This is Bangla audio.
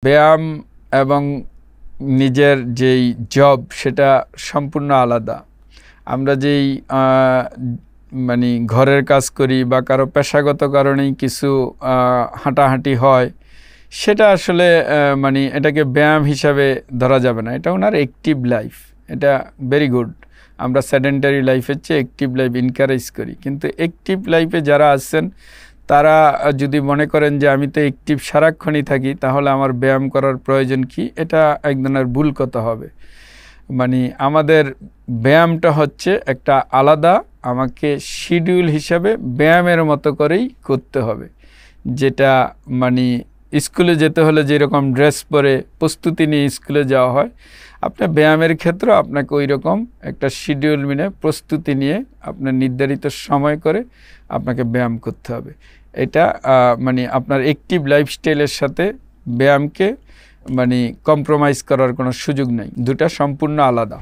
ব্যায়াম এবং নিজের যেই জব সেটা সম্পূর্ণ আলাদা। আমরা যেই মানে ঘরের কাজ করি বা কারো পেশাগত কারণেই কিছু হাঁটাহাঁটি হয়, সেটা আসলে মানে এটাকে ব্যায়াম হিসাবে ধরা যাবে না। এটা ওনার অ্যাক্টিভ লাইফ, এটা ভেরি গুড। আমরা সেডেন্টারি লাইফের চেয়ে অ্যাক্টিভ লাইফ এনকারেজ করি, কিন্তু অ্যাক্টিভ লাইফে যারা আছেন তারা যদি মনে করেন যে আমি তো অ্যাক্টিভ সারাক্ষণই থাকি, তাহলে আমার ব্যায়াম করার প্রয়োজন কি? এটা এক ধরনের ভুল কথা হবে। মানে আমাদের ব্যায়ামটা হচ্ছে একটা আলাদা, আমাকে শিডিউল হিসাবে ব্যায়ামের মতো করেই করতে হবে। যেটা মানে স্কুলে যেতে হলে যেরকম ড্রেস পরে প্রস্তুতি নিয়ে স্কুলে যাওয়া হয়, আপনার ব্যায়ামের ক্ষেত্রে আপনাকে ওই রকম একটা শিডিউল মেনে প্রস্তুতি নিয়ে আপনার নির্ধারিত সময় করে আপনাকে ব্যায়াম করতে হবে। এটা মানে আপনার অ্যাক্টিভ লাইফস্টাইলের সাথে ব্যায়ামকে মানে কম্প্রোমাইজ করার কোনো সুযোগ নেই, দুটা সম্পূর্ণ আলাদা।